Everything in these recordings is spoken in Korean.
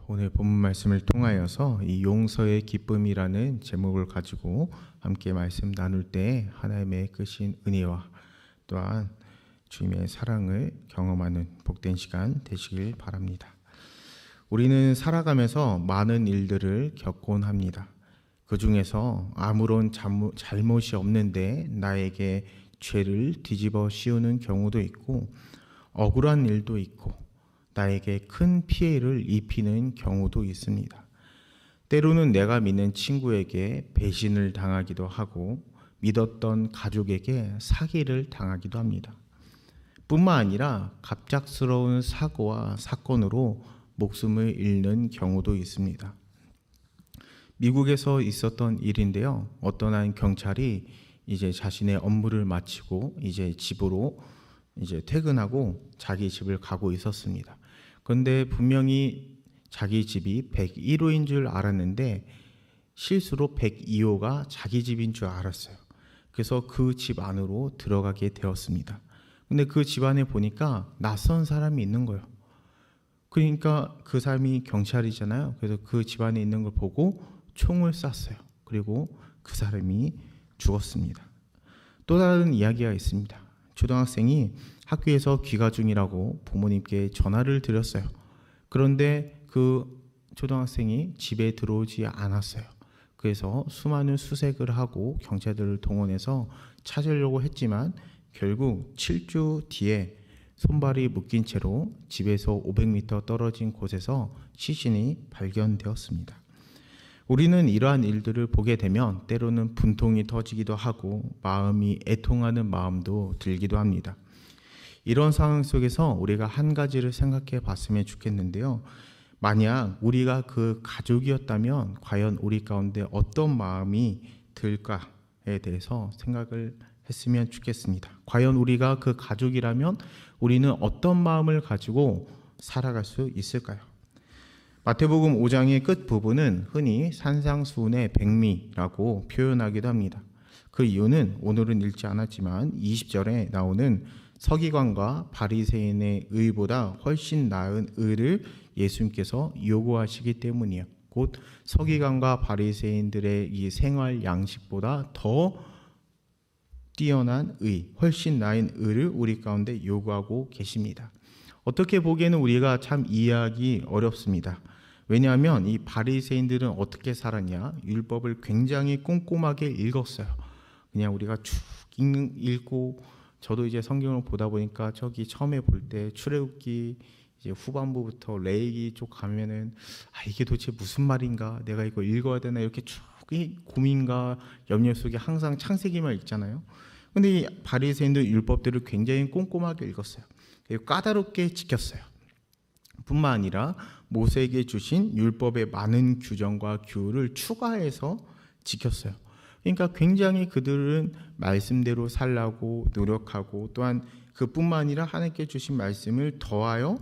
오늘 본문 말씀을 통하여서 이 용서의 기쁨이라는 제목을 가지고 함께 말씀 나눌 때 하나님의 크신 은혜와 또한 주님의 사랑을 경험하는 복된 시간 되시길 바랍니다. 우리는 살아가면서 많은 일들을 겪곤 합니다. 그 중에서 아무런 잘못이 없는데 나에게 죄를 뒤집어 씌우는 경우도 있고, 억울한 일도 있고, 나에게 큰 피해를 입히는 경우도 있습니다. 때로는 내가 믿는 친구에게 배신을 당하기도 하고, 믿었던 가족에게 사기를 당하기도 합니다. 뿐만 아니라 갑작스러운 사고와 사건으로 목숨을 잃는 경우도 있습니다. 미국에서 있었던 일인데요. 어떤 한 경찰이 이제 자신의 업무를 마치고 이제 집으로 퇴근하고 자기 집을 가고 있었습니다. 그런데 분명히 자기 집이 101호인 줄 알았는데 실수로 102호가 자기 집인 줄 알았어요. 그래서 그 집 안으로 들어가게 되었습니다. 근데 그 집 안에 보니까 낯선 사람이 있는 거예요. 그러니까 그 사람이 경찰이잖아요. 그래서 그 집 안에 있는 걸 보고 총을 쐈어요. 그리고 그 사람이 죽었습니다. 또 다른 이야기가 있습니다. 초등학생이 학교에서 귀가 중이라고 부모님께 전화를 드렸어요. 그런데 그 초등학생이 집에 들어오지 않았어요. 그래서 수많은 수색을 하고 경찰들을 동원해서 찾으려고 했지만 결국 7주 뒤에 손발이 묶인 채로 집에서 500m 떨어진 곳에서 시신이 발견되었습니다. 우리는 이러한 일들을 보게 되면 때로는 분통이 터지기도 하고 마음이 애통하는 마음도 들기도 합니다. 이런 상황 속에서 우리가 한 가지를 생각해 봤으면 좋겠는데요. 만약 우리가 그 가족이었다면 과연 우리 가운데 어떤 마음이 들까에 대해서 생각을 했으면 좋겠습니다. 과연 우리가 그 가족이라면 우리는 어떤 마음을 가지고 살아갈 수 있을까요? 마태복음 5장의 끝부분은 흔히 산상수훈의 백미라고 표현하기도 합니다. 그 이유는 오늘은 읽지 않았지만 20절에 나오는 서기관과 바리새인의 의보다 훨씬 나은 의를 예수님께서 요구하시기 때문이에요. 곧 서기관과 바리새인들의 이 생활 양식보다 더 뛰어난 의, 훨씬 나은 의를 우리 가운데 요구하고 계십니다. 어떻게 보기에는 우리가 참 이해하기 어렵습니다. 왜냐하면 이 바리새인들은 어떻게 살았냐? 율법을 굉장히 꼼꼼하게 읽었어요. 그냥 우리가 쭉 읽고, 저도 이제 성경을 보다 보니까 저기 처음에 볼 때 출애굽기 이제 후반부부터 레위기 쪽 가면은 이게 도대체 무슨 말인가? 내가 이거 읽어야 되나? 이렇게 쭉 이 고민과 염려 속에 항상 창세기만 읽잖아요. 근데 이 바리새인들 율법들을 굉장히 꼼꼼하게 읽었어요. 그리고 까다롭게 지켰어요. 뿐만 아니라 모세에게 주신 율법의 많은 규정과 규율을 추가해서 지켰어요. 그러니까 굉장히 그들은 말씀대로 살라고 노력하고, 또한 그뿐만 아니라 하나님께 주신 말씀을 더하여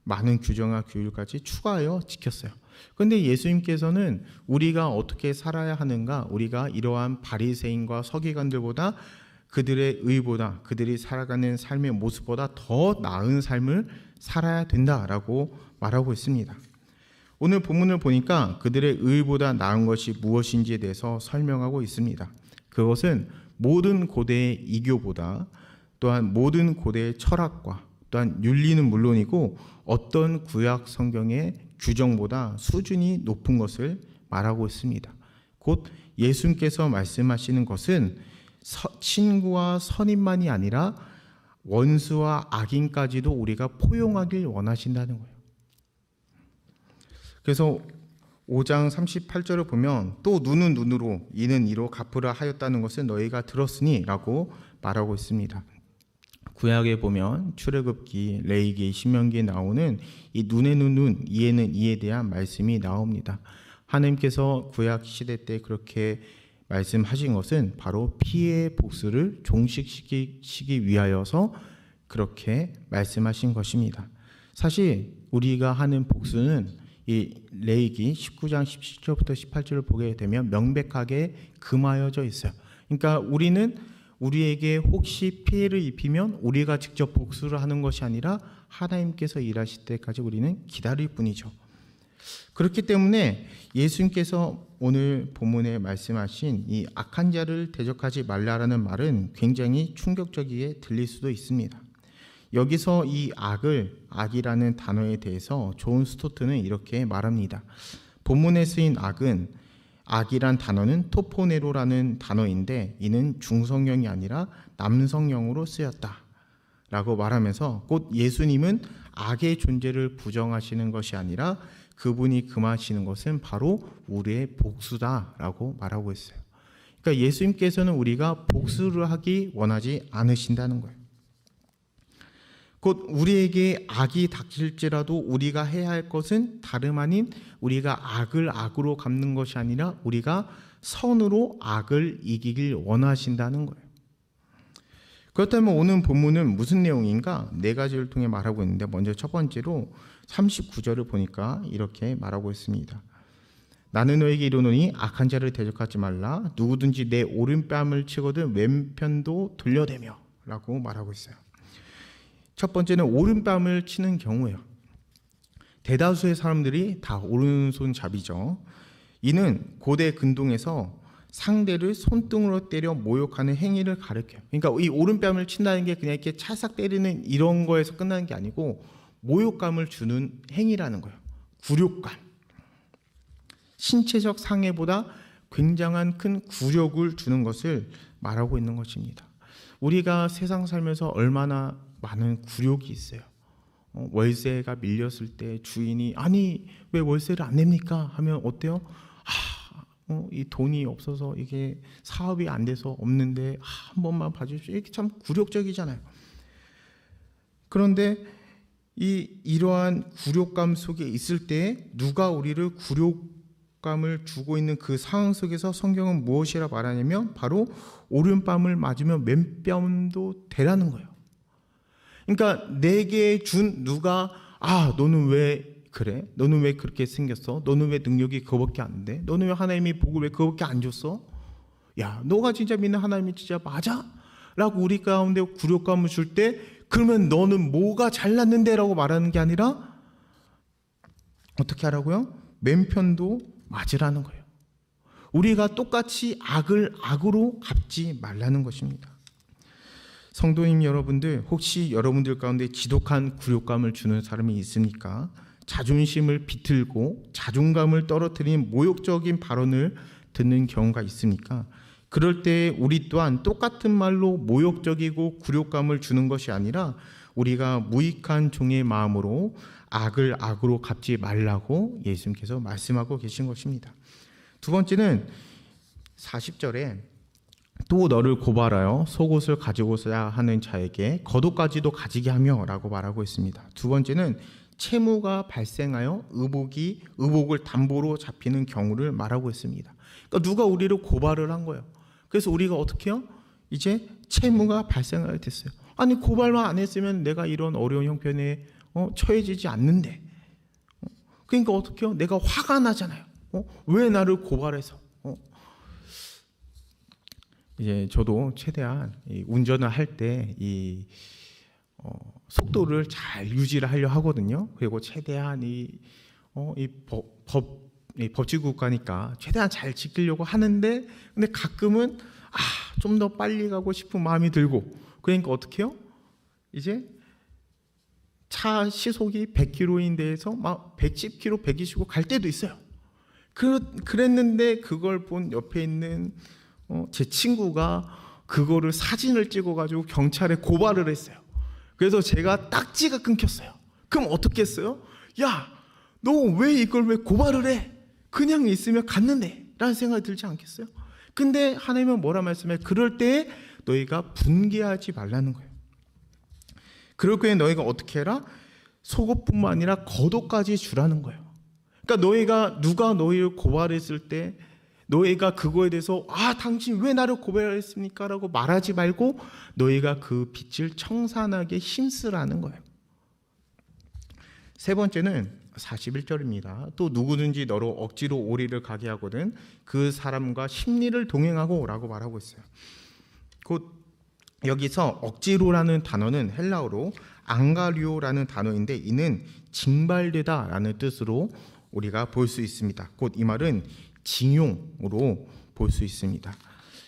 많은 규정과 규율까지 추가하여 지켰어요. 그런데 예수님께서는 우리가 어떻게 살아야 하는가, 우리가 이러한 바리새인과 서기관들보다 그들의 의보다, 그들이 살아가는 삶의 모습보다 더 나은 삶을 살아야 된다라고 말하고 있습니다. 오늘 본문을 보니까 그들의 의보다 나은 것이 무엇인지에 대해서 설명하고 있습니다. 그것은 모든 고대의 이교보다, 또한 모든 고대의 철학과 또한 윤리는 물론이고 어떤 구약 성경의 규정보다 수준이 높은 것을 말하고 있습니다. 곧 예수님께서 말씀하시는 것은 친구와 선인만이 아니라 원수와 악인까지도 우리가 포용하길 원하신다는 거예요. 그래서 5장 38절을 보면 또 눈은 눈으로 이는 이로 갚으라 하였다는 것을 너희가 들었으니 라고 말하고 있습니다. 구약에 보면 출애굽기, 레위기, 신명기에 나오는 이 눈에는 눈, 이에는 이에 대한 말씀이 나옵니다. 하나님께서 구약 시대 때 그렇게 말씀하신 것은 바로 피해의 복수를 종식시키기 위하여서 그렇게 말씀하신 것입니다. 사실 우리가 하는 복수는 이 레위기 19장 17절부터 18절을 보게 되면 명백하게 금하여져 있어요. 그러니까 우리는 우리에게 혹시 피해를 입히면 우리가 직접 복수를 하는 것이 아니라 하나님께서 일하실 때까지 우리는 기다릴 뿐이죠. 그렇기 때문에 예수님께서 오늘 본문에 말씀하신 이 악한 자를 대적하지 말라라는 말은 굉장히 충격적이게 들릴 수도 있습니다. 여기서 이 악이라는 단어에 대해서 존 스토트는 이렇게 말합니다. 본문에 쓰인 악이란 단어는 토포네로라는 단어인데 이는 중성형이 아니라 남성형으로 쓰였다 라고 말하면서 곧 예수님은 악의 존재를 부정하시는 것이 아니라 그분이 금하시는 것은 바로 우리의 복수다라고 말하고 있어요. 그러니까 예수님께서는 우리가 복수를 하기 원하지 않으신다는 거예요. 곧 우리에게 악이 닥칠지라도 우리가 해야 할 것은 다름 아닌 우리가 악을 악으로 갚는 것이 아니라 우리가 선으로 악을 이기길 원하신다는 거예요. 그렇다면 오늘 본문은 무슨 내용인가? 네 가지를 통해 말하고 있는데 먼저 첫 번째로 39절을 보니까 이렇게 말하고 있습니다. 나는 너에게 이르노니 악한 자를 대적하지 말라. 누구든지 내 오른뺨을 치거든 왼편도 돌려대며 라고 말하고 있어요. 첫 번째는 오른뺨을 치는 경우예요. 대다수의 사람들이 다 오른손잡이죠. 이는 고대 근동에서 상대를 손등으로 때려 모욕하는 행위를 가리켜요. 그러니까 이 오른뺨을 친다는 게 그냥 이렇게 찰싹 때리는 이런 거에서 끝나는 게 아니고 모욕감을 주는 행위라는 거예요. 굴욕감. 신체적 상해보다 굉장한 큰 굴욕을 주는 것을 말하고 있는 것입니다. 우리가 세상 살면서 얼마나 많은 굴욕이 있어요. 월세가 밀렸을 때 주인이 아니 왜 월세를 안 냅니까? 하면 어때요? 이 돈이 없어서 이게 사업이 안 돼서 없는데 한 번만 봐주십시오. 이렇게 참 굴욕적이잖아요. 그런데 이러한 굴욕감 속에 있을 때 누가 우리를 굴욕감을 주고 있는 그 상황 속에서 성경은 무엇이라 말하냐면 바로 오른뺨을 맞으면 맨뺨도 대라는 거예요. 그러니까 내게 준 누가 너는 왜 그래? 너는 왜 그렇게 생겼어? 너는 왜 능력이 그거밖에 안 돼? 너는 왜 하나님이 복을 왜 그거밖에 안 줬어? 야, 너가 진짜 믿는 하나님이 진짜 맞아? 라고 우리 가운데 굴욕감을 줄 때 그러면 너는 뭐가 잘났는데? 라고 말하는 게 아니라 어떻게 하라고요? 맨편도 맞으라는 거예요. 우리가 똑같이 악을 악으로 갚지 말라는 것입니다. 성도님 여러분들, 혹시 여러분들 가운데 지독한 굴욕감을 주는 사람이 있습니까? 자존심을 비틀고 자존감을 떨어뜨린 모욕적인 발언을 듣는 경우가 있습니까? 그럴 때 우리 또한 똑같은 말로 모욕적이고 굴욕감을 주는 것이 아니라 우리가 무익한 종의 마음으로 악을 악으로 갚지 말라고 예수님께서 말씀하고 계신 것입니다. 두 번째는 40절에 또 너를 고발하여 속옷을 가지고자 하는 자에게 겉옷까지도 가지게 하며 라고 말하고 있습니다. 두 번째는 채무가 발생하여 의복을 담보로 잡히는 경우를 말하고 있습니다. 그러니까 누가 우리를 고발을 한 거예요. 그래서 우리가 어떻게 해요? 이제 채무가 발생하게 됐어요. 아니 고발만 안 했으면 내가 이런 어려운 형편에 처해지지 않는데 그러니까 어떻게 해요? 내가 화가 나잖아요. 왜 나를 고발해서 이제 저도 최대한 운전을 할 때 속도를 잘 유지를 하려 하거든요. 그리고 최대한 법치 국가니까 최대한 잘 지키려고 하는데 근데 가끔은 좀 더 빨리 가고 싶은 마음이 들고 그러니까 어떻게 해요? 이제 차 시속이 100km인 데에서 막 110km, 120km 갈 때도 있어요. 그랬는데 그걸 본 옆에 있는 제 친구가 그거를 사진을 찍어가지고 경찰에 고발을 했어요. 그래서 제가 딱지가 끊겼어요. 그럼 어떻게 했어요? 야, 너 왜 이걸 왜 고발을 해? 그냥 있으면 갔는데 라는 생각이 들지 않겠어요? 근데 하나님은 뭐라 말씀해? 그럴 때 너희가 분개하지 말라는 거예요. 그럴 때 너희가 어떻게 해라? 속옷뿐만 아니라 겉옷까지 주라는 거예요. 그러니까 누가 너희를 고발했을 때 너희가 그거에 대해서 당신 왜 나를 고발했습니까? 라고 말하지 말고 너희가 그 빚을 청산하게 힘쓰라는 거예요. 세 번째는 41절입니다. 또 누구든지 너로 억지로 오리를 가게 하거든 그 사람과 심리를 동행하고 라고 말하고 있어요. 곧 여기서 억지로라는 단어는 헬라어로 앙가리오라는 단어인데 이는 징발되다 라는 뜻으로 우리가 볼 수 있습니다. 곧 이 말은 징용으로 볼 수 있습니다.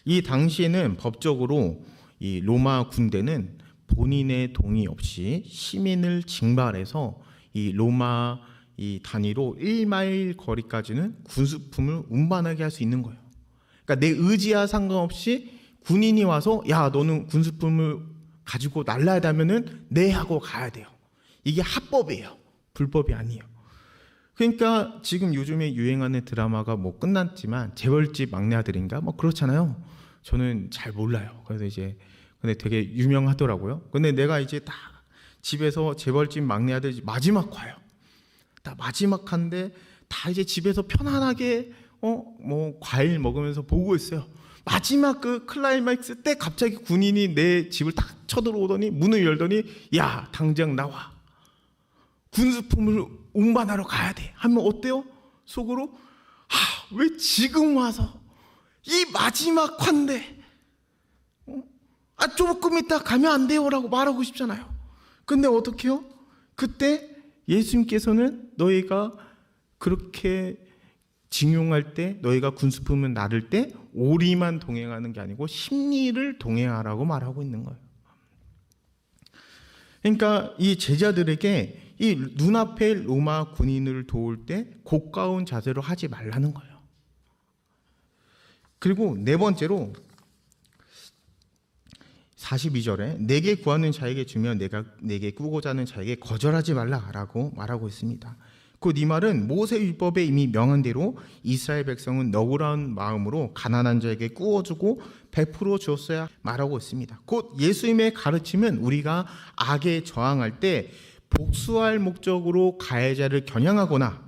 이 당시에는 법적으로 이 로마 군대는 본인의 동의 없이 시민을 징발해서 이 로마 이 단위로 1마일 거리까지는 군수품을 운반하게 할 수 있는 거예요. 그러니까 내 의지와 상관없이 군인이 와서 야 너는 군수품을 가지고 날라야 하면은 네 하고 가야 돼요. 이게 합법이에요. 불법이 아니에요. 그러니까 지금 요즘에 유행하는 드라마가 뭐 끝났지만 재벌집 막내 아들인가 뭐 그렇잖아요. 저는 잘 몰라요. 그래서 이제 근데 되게 유명하더라고요. 근데 내가 이제 딱 집에서 재벌집 막내 아들 마지막 화요. 다 마지막 한데 다 이제 집에서 편안하게 뭐 과일 먹으면서 보고 있어요. 마지막 그 클라이맥스 때 갑자기 군인이 내 집을 딱 쳐들어오더니 문을 열더니 야 당장 나와. 군수품을 운반하러 가야 돼. 하면 어때요? 속으로 왜 지금 와서 이 마지막 환대 조금 있다 가면 안 돼요라고 말하고 싶잖아요. 근데 어떻게 해요? 그때 예수님께서는 너희가 그렇게 징용할 때 너희가 군수품을 나를 때 오리만 동행하는 게 아니고 십리를 동행하라고 말하고 있는 거예요. 그러니까 이 제자들에게 이 눈앞에 로마 군인을 도울 때 고가운 자세로 하지 말라는 거예요. 그리고 네 번째로 42절에 내게 구하는 자에게 주면 내가 내게 꾸고자 하는 자에게 거절하지 말라라고 말하고 있습니다. 곧 이 말은 모세율법에 이미 명한 대로 이스라엘 백성은 너그러운 마음으로 가난한 자에게 꾸어주고 베풀어 주었어야 말하고 있습니다. 곧 예수님의 가르침은 우리가 악에 저항할 때 복수할 목적으로 가해자를 겨냥하거나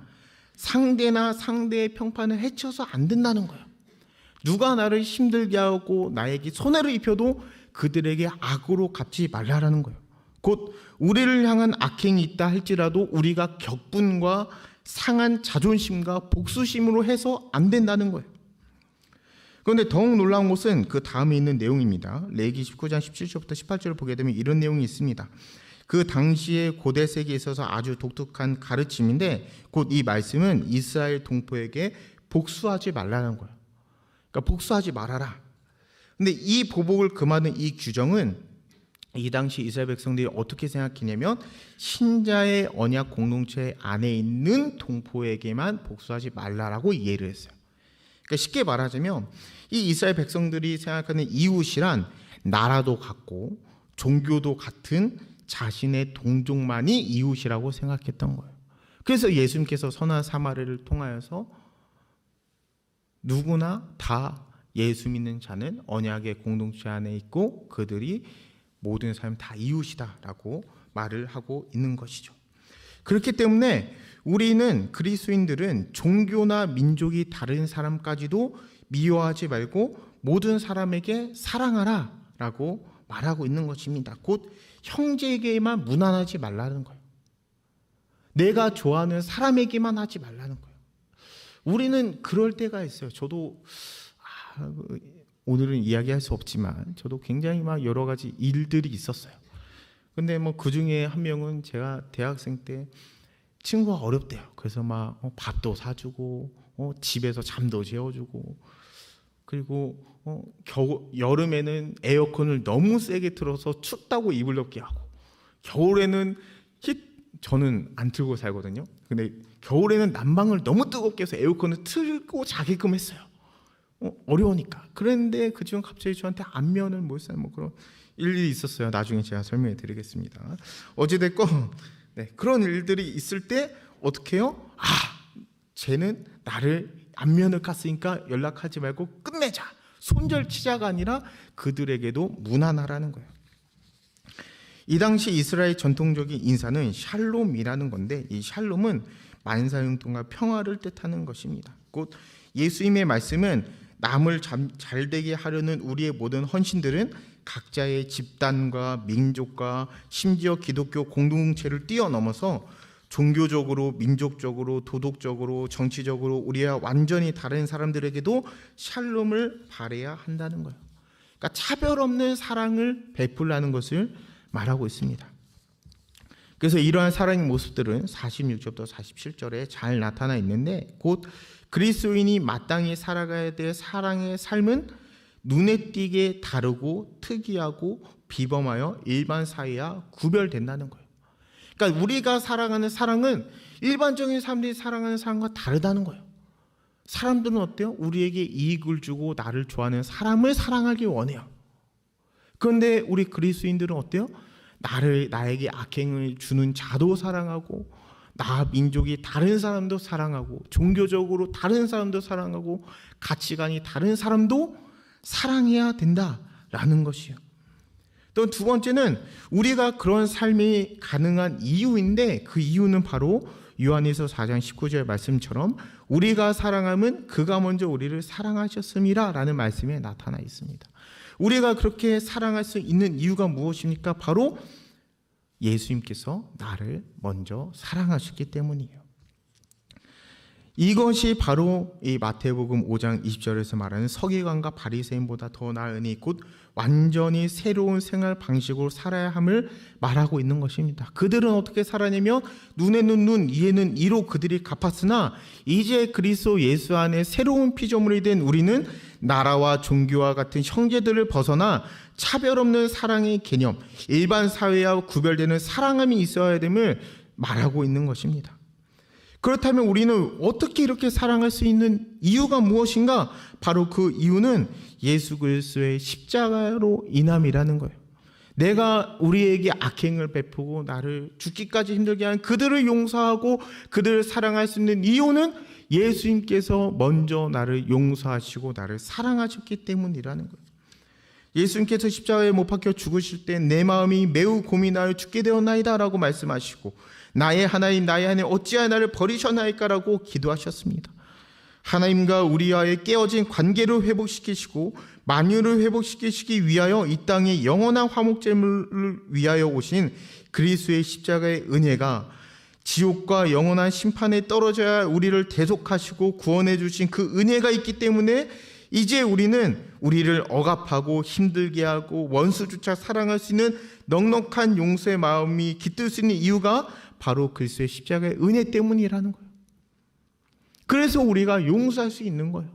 상대나 상대의 평판을 해쳐서 안 된다는 거예요. 누가 나를 힘들게 하고 나에게 손해를 입혀도 그들에게 악으로 갚지 말라라는 거예요. 곧 우리를 향한 악행이 있다 할지라도 우리가 격분과 상한 자존심과 복수심으로 해서 안 된다는 거예요. 그런데 더욱 놀라운 것은 그 다음에 있는 내용입니다. 레위기 19장 17절부터 18절을 보게 되면 이런 내용이 있습니다. 그 당시에 고대 세계에 있어서 아주 독특한 가르침인데 곧 이 말씀은 이스라엘 동포에게 복수하지 말라는 거예요. 그러니까 복수하지 말아라. 근데 이 보복을 금하는 이 규정은 이 당시 이스라엘 백성들이 어떻게 생각했냐면 신자의 언약 공동체 안에 있는 동포에게만 복수하지 말라라고 이해를 했어요. 그러니까 쉽게 말하자면 이 이스라엘 백성들이 생각하는 이웃이란 나라도 같고 종교도 같은 자신의 동족만이 이웃이라고 생각했던 거예요. 그래서 예수님께서 선한 사마리를 통하여서 누구나 다 예수 믿는 자는 언약의 공동체 안에 있고 그들이 모든 사람 다 이웃이다라고 말을 하고 있는 것이죠. 그렇기 때문에 우리는 그리스도인들은 종교나 민족이 다른 사람까지도 미워하지 말고 모든 사람에게 사랑하라라고 말하고 있는 것입니다. 곧 형제에게만 무난하지 말라는 거예요. 내가 좋아하는 사람에게만 하지 말라는 거예요. 우리는 그럴 때가 있어요. 저도 오늘은 이야기할 수 없지만 저도 굉장히 막 여러 가지 일들이 있었어요. 근데 뭐 그 중에 한 명은 제가 대학생 때 친구가 어렵대요. 그래서 막 밥도 사주고 집에서 잠도 재워주고 그리고 여름에는 에어컨을 너무 세게 틀어서 춥다고 이불 덮게 하고 겨울에는 저는 안 틀고 살거든요. 근데 겨울에는 난방을 너무 뜨겁게 해서 에어컨을 틀고 자게끔 했어요. 어려우니까. 그런데 그 중에 갑자기 저한테 안면을 몰살 뭐 그런 일이 있었어요. 나중에 제가 설명해 드리겠습니다. 어찌됐건 그런 일들이 있을 때 어떻게 해요? 쟤는 나를 안면을 깠으니까 연락하지 말고 끝내자. 손절치자가 아니라 그들에게도 무난하라는 거예요. 이 당시 이스라엘 전통적인 인사는 샬롬이라는 건데 이 샬롬은 만사형통과 평화를 뜻하는 것입니다. 곧 예수님의 말씀은 남을 잘되게 하려는 우리의 모든 헌신들은 각자의 집단과 민족과 심지어 기독교 공동체를 뛰어넘어서 종교적으로, 민족적으로, 도덕적으로, 정치적으로 우리와 완전히 다른 사람들에게도 샬롬을 바라야 한다는 거예요. 그러니까 차별 없는 사랑을 베풀라는 것을 말하고 있습니다. 그래서 이러한 사랑의 모습들은 46절부터 47절에 잘 나타나 있는데, 곧 그리스도인이 마땅히 살아가야 될 사랑의 삶은 눈에 띄게 다르고 특이하고 비범하여 일반 사회와 구별된다는 거예요. 그러니까 우리가 사랑하는 사랑은 일반적인 사람들이 사랑하는 사랑과 다르다는 거예요. 사람들은 어때요? 우리에게 이익을 주고 나를 좋아하는 사람을 사랑하길 원해요. 그런데 우리 그리스도인들은 어때요? 나에게 악행을 주는 자도 사랑하고, 나 민족이 다른 사람도 사랑하고, 종교적으로 다른 사람도 사랑하고, 가치관이 다른 사람도 사랑해야 된다라는 것이요. 또 두 번째는 우리가 그런 삶이 가능한 이유인데, 그 이유는 바로 요한일서 4장 19절 말씀처럼 우리가 사랑하면 그가 먼저 우리를 사랑하셨음이라 라는 말씀에 나타나 있습니다. 우리가 그렇게 사랑할 수 있는 이유가 무엇입니까? 바로 예수님께서 나를 먼저 사랑하셨기 때문이에요. 이것이 바로 이 마태복음 5장 20절에서 말하는 서기관과 바리새인보다 더 나으니 곧 완전히 새로운 생활 방식으로 살아야 함을 말하고 있는 것입니다. 그들은 어떻게 살아내며 눈에는 눈, 이에는 이로 그들이 갚았으나 이제 그리스도 예수 안에 새로운 피조물이 된 우리는 나라와 종교와 같은 형제들을 벗어나 차별 없는 사랑의 개념, 일반 사회와 구별되는 사랑함이 있어야 됨을 말하고 있는 것입니다. 그렇다면 우리는 어떻게 이렇게 사랑할 수 있는 이유가 무엇인가? 바로 그 이유는 예수 그리스도의 십자가로 인함이라는 거예요. 내가 우리에게 악행을 베푸고 나를 죽기까지 힘들게 한 그들을 용서하고 그들을 사랑할 수 있는 이유는 예수님께서 먼저 나를 용서하시고 나를 사랑하셨기 때문이라는 거예요. 예수님께서 십자가에 못 박혀 죽으실 때 내 마음이 매우 고민하여 죽게 되었나이다 라고 말씀하시고, 나의 하나님 나의 하나님 어찌하여 나를 버리셨나이까 라고 기도하셨습니다. 하나님과 우리와의 깨어진 관계를 회복시키시고 만유를 회복시키시기 위하여 이 땅에 영원한 화목제물을 위하여 오신 그리스도의 십자가의 은혜가 지옥과 영원한 심판에 떨어져야 우리를 대속하시고 구원해 주신 그 은혜가 있기 때문에 이제 우리는 우리를 억압하고 힘들게 하고 원수조차 사랑할 수 있는 넉넉한 용서의 마음이 깃들 수 있는 이유가 바로 그리스도의 십자가의 은혜 때문이라는 거예요. 그래서 우리가 용서할 수 있는 거예요.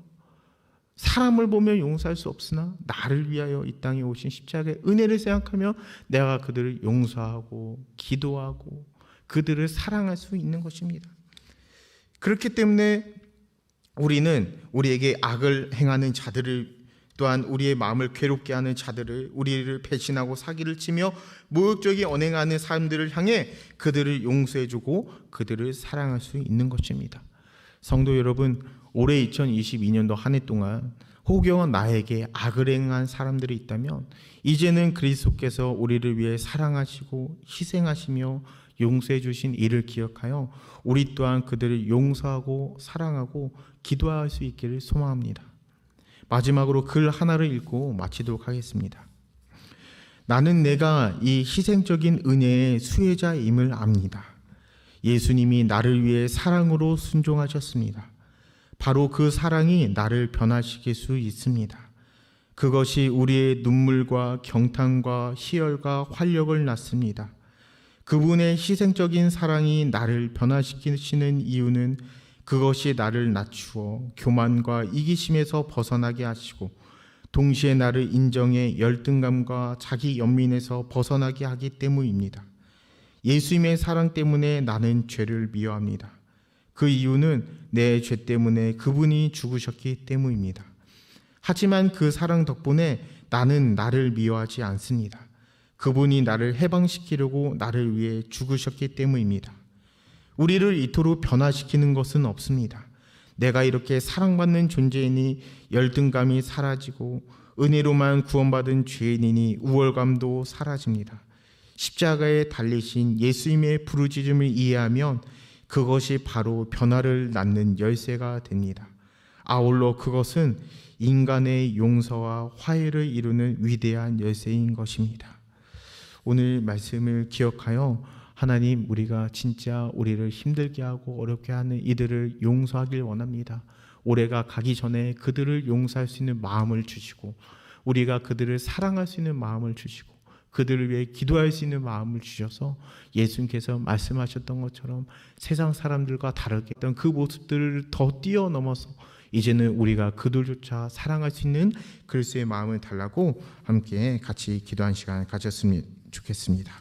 사람을 보며 용서할 수 없으나 나를 위하여 이 땅에 오신 십자가의 은혜를 생각하며 내가 그들을 용서하고 기도하고 그들을 사랑할 수 있는 것입니다. 그렇기 때문에 우리는 우리에게 악을 행하는 자들을, 또한 우리의 마음을 괴롭게 하는 자들을, 우리를 배신하고 사기를 치며 모욕적인 언행하는 사람들을 향해 그들을 용서해주고 그들을 사랑할 수 있는 것입니다. 성도 여러분, 올해 2022년도 한 해 동안 혹여 나에게 악을 행한 사람들이 있다면 이제는 그리스도께서 우리를 위해 사랑하시고 희생하시며 용서해 주신 이를 기억하여 우리 또한 그들을 용서하고 사랑하고 기도할 수 있기를 소망합니다. 마지막으로 글 하나를 읽고 마치도록 하겠습니다. 나는 내가 이 희생적인 은혜의 수혜자임을 압니다. 예수님이 나를 위해 사랑으로 순종하셨습니다. 바로 그 사랑이 나를 변화시킬 수 있습니다. 그것이 우리의 눈물과 경탄과 희열과 활력을 낳습니다. 그분의 희생적인 사랑이 나를 변화시키시는 이유는 그것이 나를 낮추어 교만과 이기심에서 벗어나게 하시고 동시에 나를 인정해 열등감과 자기 연민에서 벗어나게 하기 때문입니다. 예수님의 사랑 때문에 나는 죄를 미워합니다. 그 이유는 내 죄 때문에 그분이 죽으셨기 때문입니다. 하지만 그 사랑 덕분에 나는 나를 미워하지 않습니다. 그분이 나를 해방시키려고 나를 위해 죽으셨기 때문입니다. 우리를 이토록 변화시키는 것은 없습니다. 내가 이렇게 사랑받는 존재이니 열등감이 사라지고 은혜로만 구원받은 죄인이니 우월감도 사라집니다. 십자가에 달리신 예수님의 부르짖음을 이해하면 그것이 바로 변화를 낳는 열쇠가 됩니다. 아울러 그것은 인간의 용서와 화해를 이루는 위대한 열쇠인 것입니다. 오늘 말씀을 기억하여 하나님, 우리가 진짜 우리를 힘들게 하고 어렵게 하는 이들을 용서하길 원합니다. 올해가 가기 전에 그들을 용서할 수 있는 마음을 주시고 우리가 그들을 사랑할 수 있는 마음을 주시고 그들을 위해 기도할 수 있는 마음을 주셔서 예수님께서 말씀하셨던 것처럼 세상 사람들과 다르게 했던 그 모습들을 더 뛰어넘어서 이제는 우리가 그들조차 사랑할 수 있는 그리스도의 마음을 달라고 함께 같이 기도한 시간을 가졌으면 좋겠습니다.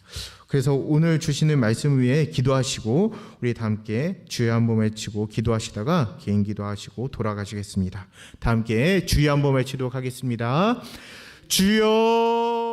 그래서 오늘 주시는 말씀 위에 기도하시고 우리 다 함께 주여 한번 외치고 기도하시다가 개인 기도하시고 돌아가시겠습니다. 다 함께 주여 한번 외치도록 하겠습니다. 주여